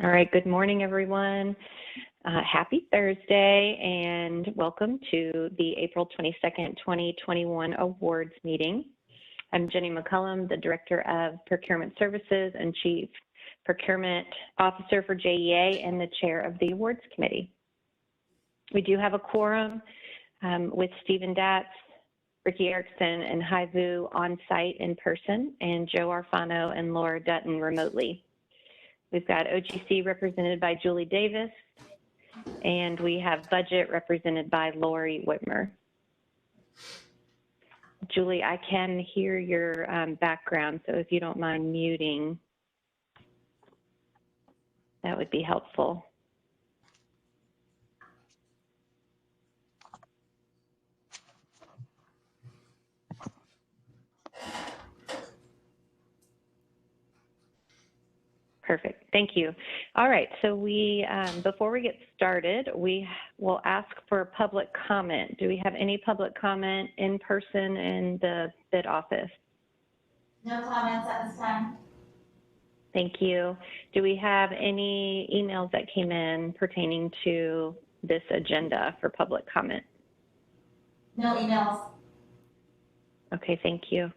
All right, good morning, everyone. Happy Thursday and welcome to the April 22nd, 2021 awards meeting. I'm Jenny McCullum, the Director of Procurement Services and Chief Procurement Officer for JEA and the Chair of the Awards Committee. We do have a quorum with Stephen Datz, Ricky Erickson, and Hai Vu on site in person, and Joe Arfano and Laura Dutton remotely. We've got OGC represented by Julie Davis, and we have budget represented by Lori Whitmer. Julie, I can hear your background, so if you don't mind muting, that would be helpful. Perfect, thank you. All right, so before we get started, we will ask for public comment. Do we have any public comment in person in the bid office? No comments at this time. Thank you. Do we have any emails that came in pertaining to this agenda for public comment? No emails. Okay, thank you.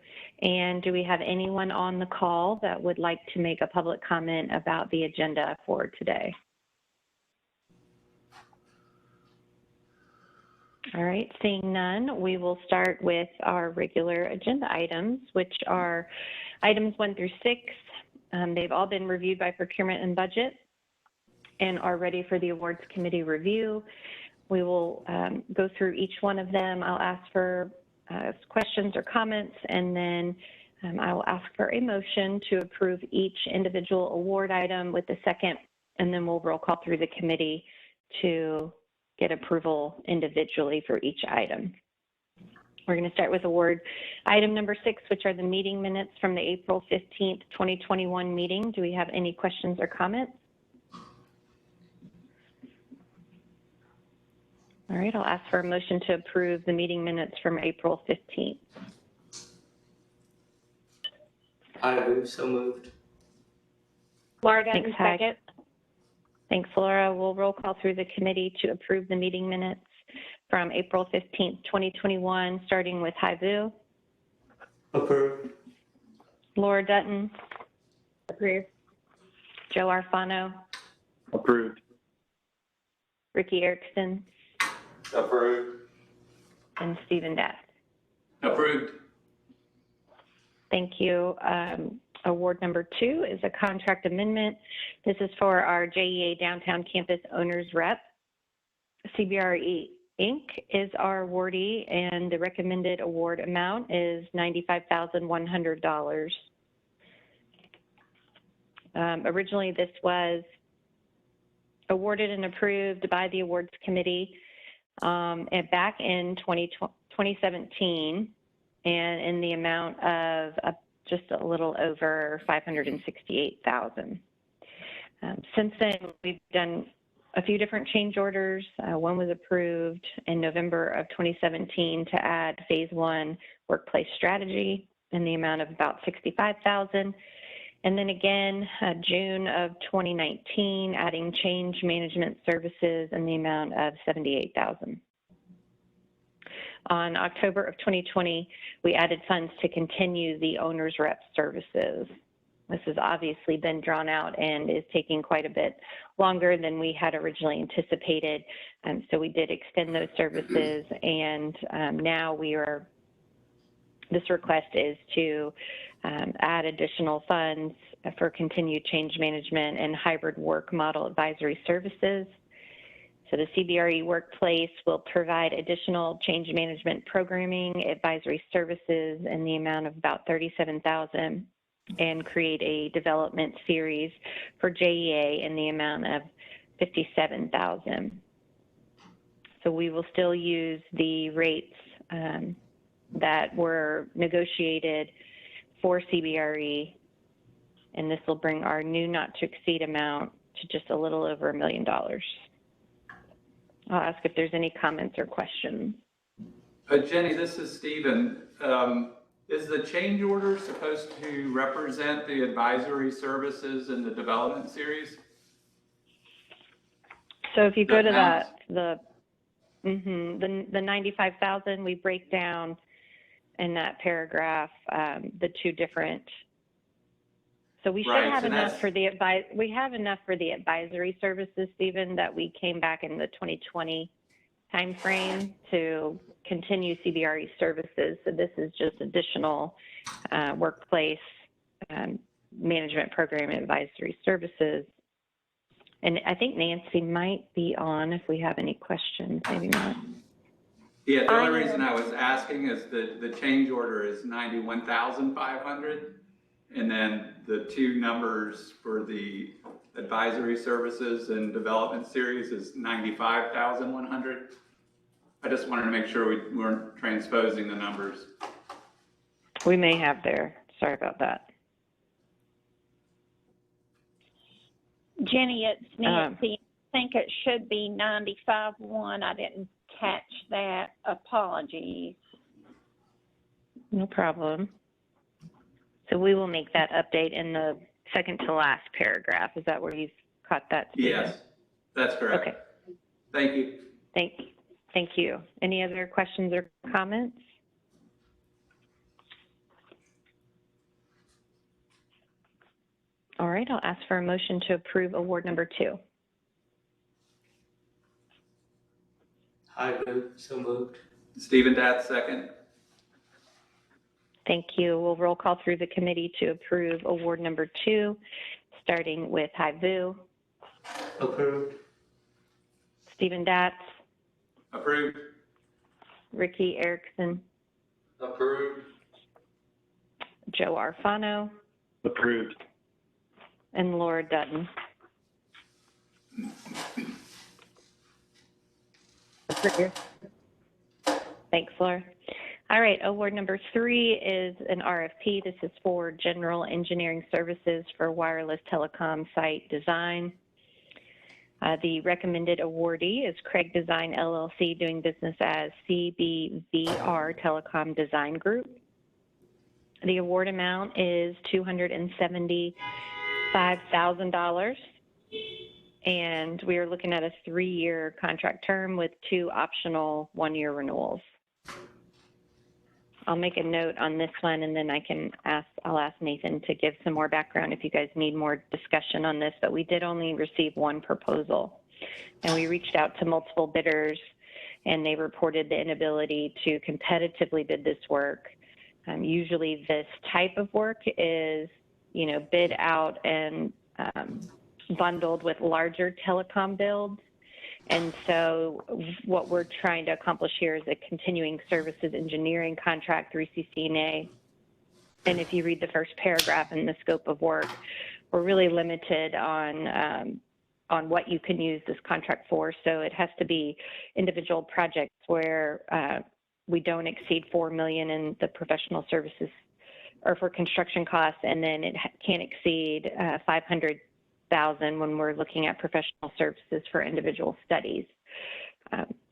And do we have anyone on the call that would like to make a public comment about the agenda for today? All right, seeing none, we will start with our regular agenda items, which are items 1 through 6. They've all been reviewed by Procurement and Budget and are ready for the Awards Committee review. We will go through each one of them. I'll ask for questions or comments, and then I will ask for a motion to approve each individual award item with the second, and then we'll roll call through the committee to get approval individually for each item. We're going to start with award item number 6, which are the meeting minutes from the April 15th, 2021 meeting. Do we have any questions or comments? All right, I'll ask for a motion to approve the meeting minutes from April 15th. Hai Vu, so moved. Laura Dutton, Thanks, Hai. second. Thanks, Laura. We'll roll call through the committee to approve the meeting minutes from April 15th, 2021, starting with Hai Vu. Approved. Laura Dutton. Approved. Joe Arfano. Approved. Ricky Erickson. Approved. And Stephen Datz. Approved. Thank you. Award number 2 is a contract amendment. This is for our JEA Downtown Campus Owners Rep. CBRE Inc. is our awardee, and the recommended award amount is $95,100. Originally, this was awarded and approved by the Awards Committee back in 2017, and in the amount of just a little over $568,000. Since then, we've done a few different change orders. One was approved in November of 2017 to add phase 1 workplace strategy in the amount of about $65,000. And then again, June of 2019, adding change management services in the amount of $78,000. On October of 2020, we added funds to continue the owner's rep services. This has obviously been drawn out and is taking quite a bit longer than we had originally anticipated. So we did extend those services, and now this request is to add additional funds for continued change management and hybrid work model advisory services. So the CBRE Workplace will provide additional change management programming advisory services in the amount of about $37,000 and create a development series for JEA in the amount of $57,000. So we will still use the rates that were negotiated for CBRE, and this will bring our new not to exceed amount to just a little over $1 million. I'll ask if there's any comments or questions. Jenny, this is Stephen. Is the change order supposed to represent the advisory services in the development series? So if you go to That that, the 95,000, we break down in that paragraph the two different. So we should Right, have so enough that's- for the we have enough for the advisory services, Stephen, that we came back in the 2020 timeframe to continue CBRE services. So this is just additional workplace management program advisory services. And I think Nancy might be on if we have any questions, maybe not. Yeah, the only reason I was asking is the change order is 91,500. And then the two numbers for the advisory services and development series is 95,100. I just wanted to make sure we weren't transposing the numbers. We may have there. Sorry about that. Jenny, it's Nancy. I think it should be 95-1. I didn't catch that. Apologies. No problem. So we will make that update in the second to last paragraph. Is that where you've caught that, Stephen? Yes, that's correct. Okay. Thank you. Thank you. Any other questions or comments? All right, I'll ask for a motion to approve award number 2. Hi, Lou. So moved. Stephen Datz, second. Thank you. We'll roll call through the committee to approve award number 2, starting with Haivu. Approved. Stephen Datz, Approved. Ricky Erickson, Approved. Joe Arfano, Approved. and Laura Dutton. Thanks, Laura. All right, award number 3 is an RFP. This is for general engineering services for wireless telecom site design. The recommended awardee is Craig Design LLC, doing business as CBVR Telecom Design Group. The award amount is $275,000, and we are looking at a 3-year contract term with 2 optional 1-year renewals. I'll make a note on this one, and then I'll ask Nathan to give some more background if you guys need more discussion on this, but we did only receive 1 proposal, and we reached out to multiple bidders, and they reported the inability to competitively bid this work. Usually this type of work is, bid out and bundled with larger telecom builds. And so what we're trying to accomplish here is a continuing services engineering contract through CCNA. And if you read the first paragraph in the scope of work, we're really limited on what you can use this contract for. So it has to be individual projects where we don't exceed $4 million in the professional services or for construction costs, and then it can't exceed $500,000 when we're looking at professional services for individual studies.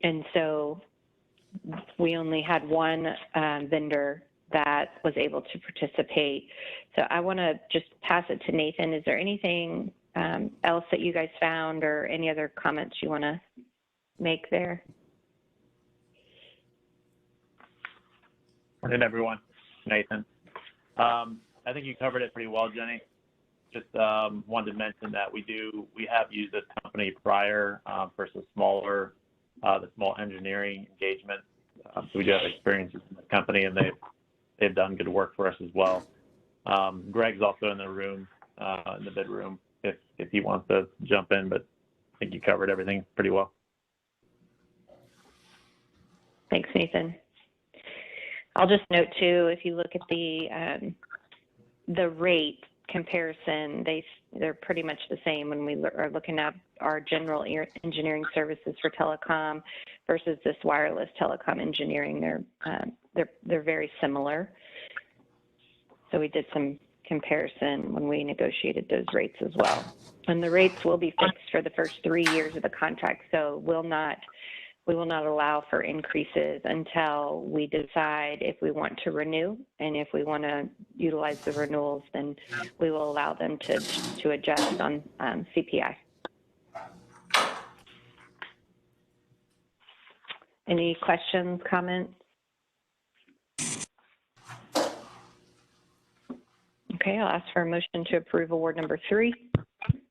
And so we only had 1 vendor that was able to participate. So I want to just pass it to Nathan. Is there anything else that you guys found or any other comments you want to make there? Morning, everyone. Nathan. I think you covered it pretty well, Jenny. Just wanted to mention that we have used this company prior for some the small engineering engagements. So we do have experience in the company, and they've done good work for us as well. Greg's also in the room, in the bid room, if he wants to jump in, but I think you covered everything pretty well. Thanks, Nathan. I'll just note too, if you look at the rate comparison, they're pretty much the same when we are looking at our general engineering services for telecom versus this wireless telecom engineering. They're very similar. So we did some comparison when we negotiated those rates as well. And the rates will be fixed for the first 3 years of the contract. So we will not allow for increases until we decide if we want to renew, and if we want to utilize the renewals, then we will allow them to adjust on CPI. Any questions, comments? Okay, I'll ask for a motion to approve award number 3.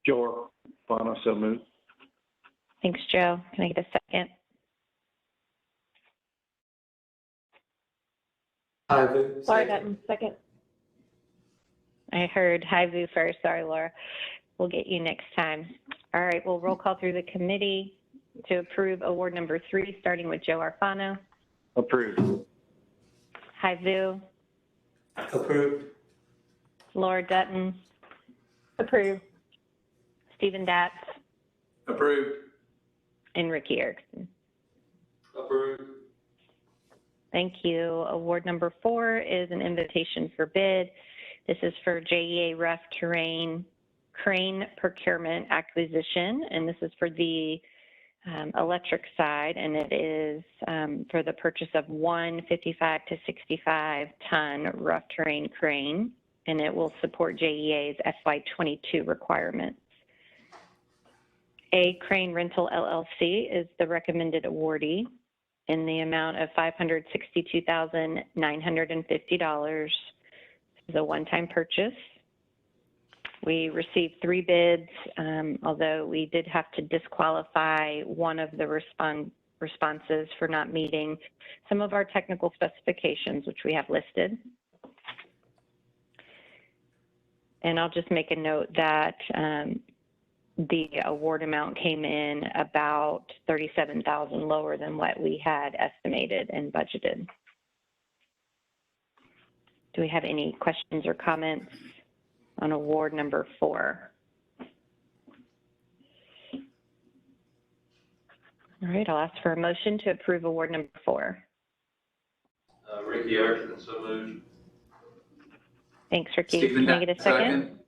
Joe Arpaio, so moved. Thanks, Joe. Can I get a second? Hi, Vu. Laura Second. Dutton, second. I heard Vu first. Sorry, Laura. We'll get you next time. All right, we'll roll call through the committee to approve award number 3, starting with Joe Arpaio. Approved. Vu. Approved. Laura Dutton. Approved. Stephen Datz. Approved. And Ricky Erickson. Approved. Thank you. Award number 4 is an invitation for bid. This is for JEA Rough Terrain Crane Procurement Acquisition, and this is for the electric side, and it is for the purchase of one 55 to 65 ton rough terrain crane, and it will support JEA's FY22 requirements. A Crane Rental LLC is the recommended awardee in the amount of $562,950. This is a one-time purchase. We received 3 bids, although we did have to disqualify one of the responses for not meeting some of our technical specifications, which we have listed. And I'll just make a note that the award amount came in about $37,000 lower than what we had estimated and budgeted. Do we have any questions or comments on award number 4? All right, I'll ask for a motion to approve award number 4. Ricky Erickson, so moved. Thanks, Ricky. Stephen, Can I get a second? second.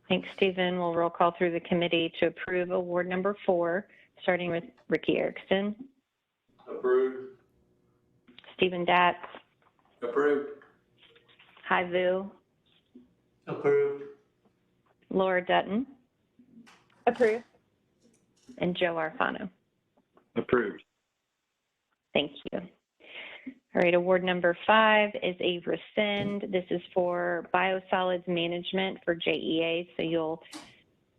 Thanks, Stephen. We'll roll call through the committee to approve award number 4, starting with Ricky Erickson. Approved. Stephen Datz. Approved. Vu. Approved. Laura Dutton. Approved. And Joe Arpaio. Approved. Thank you. All right, award number 5 is a rescind. This is for biosolids management for JEA. So you'll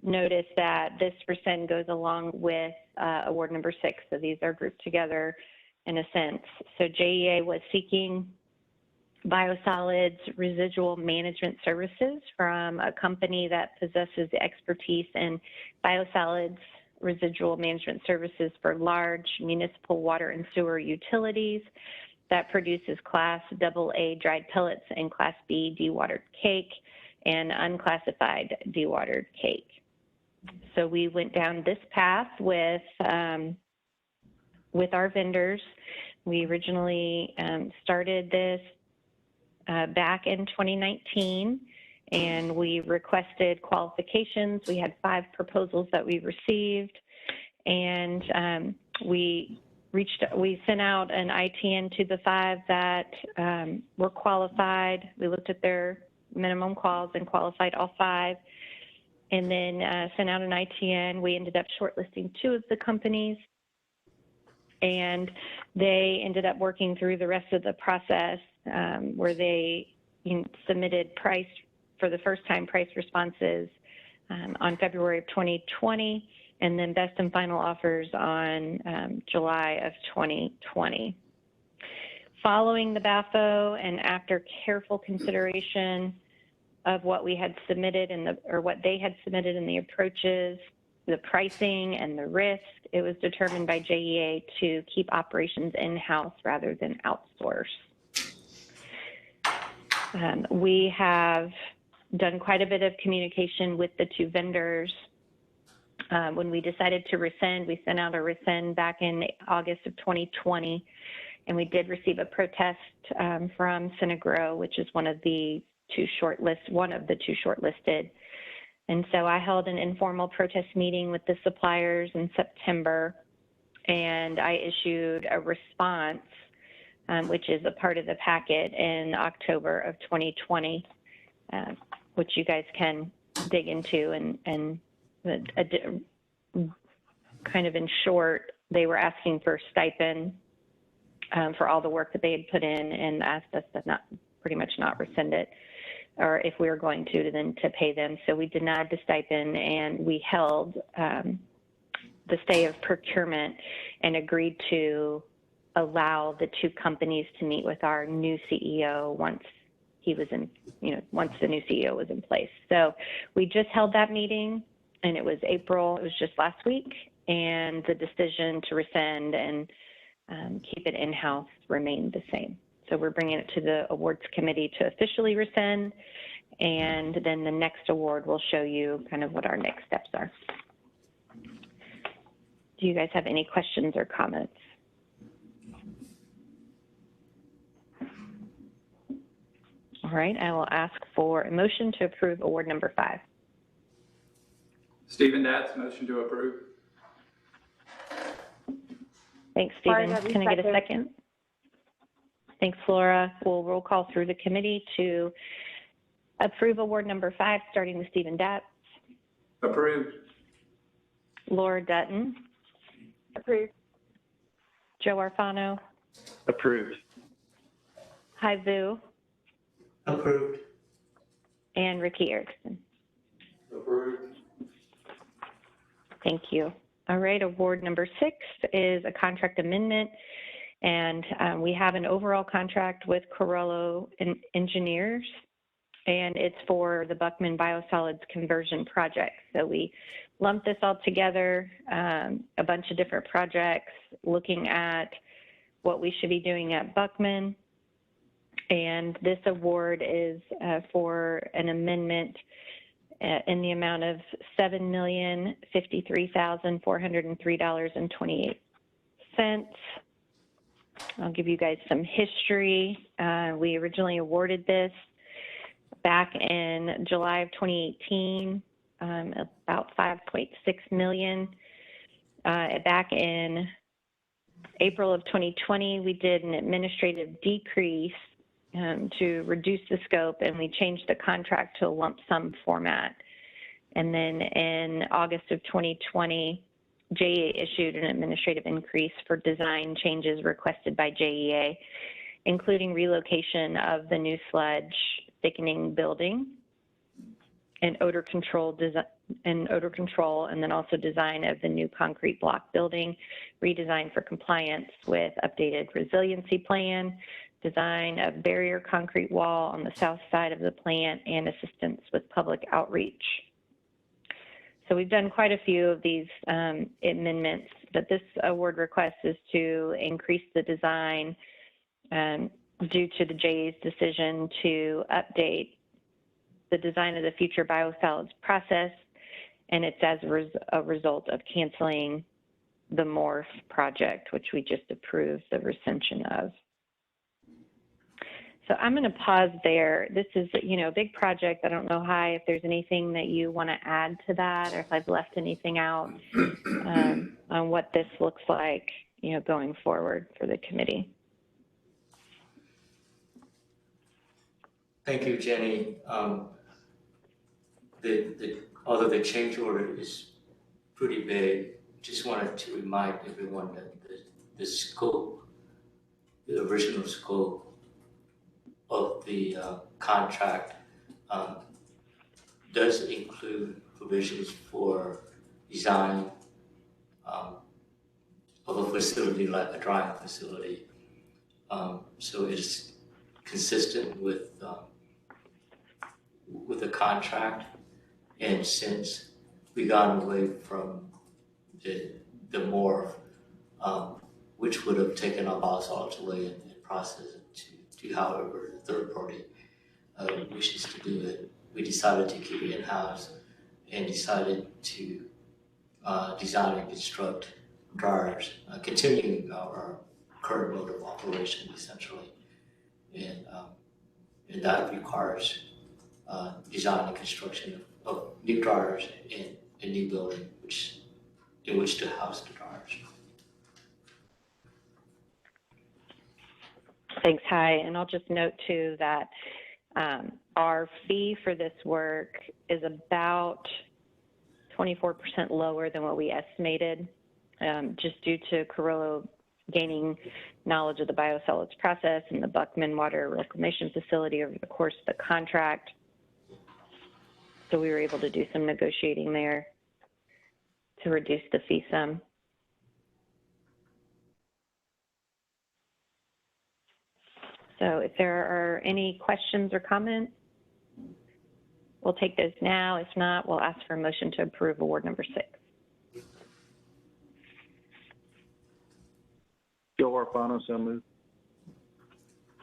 notice that this rescind goes along with award number 6. So these are grouped together in a sense. So JEA was seeking biosolids residual management services from a company that possesses the expertise in biosolids residual management services for large municipal water and sewer utilities that produces Class AA dried pellets and Class B dewatered cake and unclassified dewatered cake. So we went down this path with our vendors. We originally started this back in 2019, and we requested qualifications. We had 5 proposals that we received, and we sent out an ITN to the 5 that were qualified. We looked at their minimum quals and qualified all 5, and then sent out an ITN. We ended up shortlisting 2 of the companies, and they ended up working through the rest of the process where they submitted price for the first time price responses on February of 2020, and then best and final offers on July of 2020. Following the BAFO and after careful consideration of what we had submitted or what they had submitted in the approaches, the pricing and the risk, it was determined by JEA to keep operations in-house rather than outsource. We have done quite a bit of communication with the 2 vendors. When we decided to rescind, we sent out a rescind back in August of 2020, and we did receive a protest from Synagro, which is one of the 2 shortlisted. And so I held an informal protest meeting with the suppliers in September, and I issued a response, which is a part of the packet, in October of 2020, which you guys can dig into. And kind of in short, they were asking for stipend for all the work that they had put in, and asked us to pretty much not rescind it, or if we were going to, then to pay them. So we denied the stipend, and we held the stay of procurement and agreed to allow the two companies to meet with our new CEO once he was in, once the new CEO was in place. So we just held that meeting, and it was April, it was just last week, and the decision to rescind and keep it in-house remained the same. So we're bringing it to the awards committee to officially rescind, and then the next award will show you kind of what our next steps are. Do you guys have any questions or comments? All right, I will ask for a motion to approve award number 5. Stephen Datz, motion to approve. Thanks, Stephen. Can I get a second? Thanks, Laura. We'll roll call through the committee to approve award number 5, starting with Stephen Datz. Approved. Laura Dutton. Approved. Joe Arfano. Approved. Hai Vu. Approved. And Ricky Erickson. Approved. Thank you. All right, award number 6 is a contract amendment, and we have an overall contract with Corello Engineers, and it's for the Buckman Biosolids conversion project. So we lumped this all together, a bunch of different projects, looking at what we should be doing at Buckman, and this award is for an amendment in the amount of $7,053,403.28. I'll give you guys some history. We originally awarded this back in July of 2018, about $5.6 million. Back in April of 2020, we did an administrative decrease to reduce the scope, and we changed the contract to a lump sum format. And then in August of 2020, JEA issued an administrative increase for design changes requested by JEA, including relocation of the new sludge thickening building and odor control, and then also design of the new concrete block building, redesign for compliance with updated resiliency plan, design of barrier concrete wall on the south side of the plant, and assistance with public outreach. So we've done quite a few of these amendments, but this award request is to increase the design due to the JEA's decision to update the design of the future biosolids process, and it's as a result of canceling the MORPH project, which we just approved the rescission of. So I'm going to pause there. This is, a big project. I don't know, Hai, if there's anything that you want to add to that, or if I've left anything out on what this looks like, going forward for the committee. Thank you, Jenny. Although the change order is pretty big, just wanted to remind everyone that the scope, the original scope of the contract does include provisions for design of a facility like a drying facility. So it's consistent with the contract, and since we got away from the MORPH, which would have taken our biosolids away and processed it to however the third party wishes to do it, we decided to keep it in-house and decided to design and construct dryers, continuing our current mode of operation essentially. And that requires design and construction of new dryers in a new building in which to house the dryers. Thanks, Hai. And I'll just note too that our fee for this work is about 24% lower than what we estimated just due to Carollo gaining knowledge of the biosolids process and the Buckman Water Reclamation Facility over the course of the contract. So we were able to do some negotiating there to reduce the fee sum. So if there are any questions or comments, we'll take those now. If not, we'll ask for a motion to approve award number 6. Joe Arpano, so moved.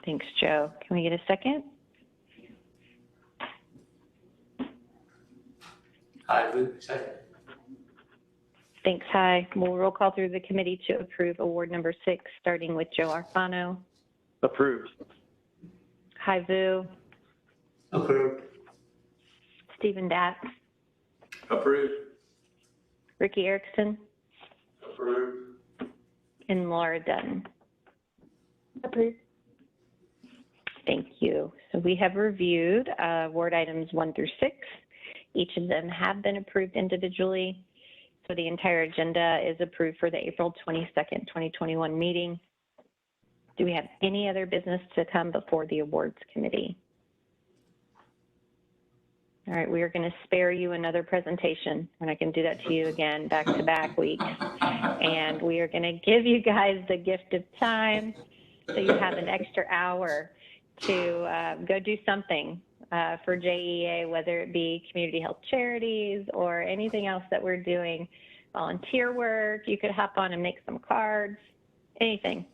Thanks, Joe. Can we get a second? Hi, Luke, second. Thanks, Hi. We'll roll call through the committee to approve award number 6, starting with Joe Arfano. Approved. Hi, Vu. Approved. Stephen Datz. Approved. Ricky Erickson. Approved. And Laura Dunn. Approved. Thank you. So we have reviewed award items 1 through 6. Each of them have been approved individually. So the entire agenda is approved for the April 22nd, 2021 meeting. Do we have any other business to come before the awards committee? All right, we are going to spare you another presentation, and I can do that to you again back-to-back weeks. And we are going to give you guys the gift of time, so you have an extra hour to go do something for JEA, whether it be community health charities or anything else that we're doing, volunteer work. You could hop on and make some cards, anything.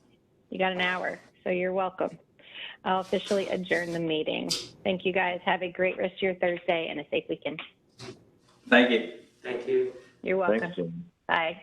You got an hour, so you're welcome. I'll officially adjourn the meeting. Thank you, guys. Have a great rest of your Thursday and a safe weekend. Thank you. Thank you. You're welcome. Thanks, Jim. Bye.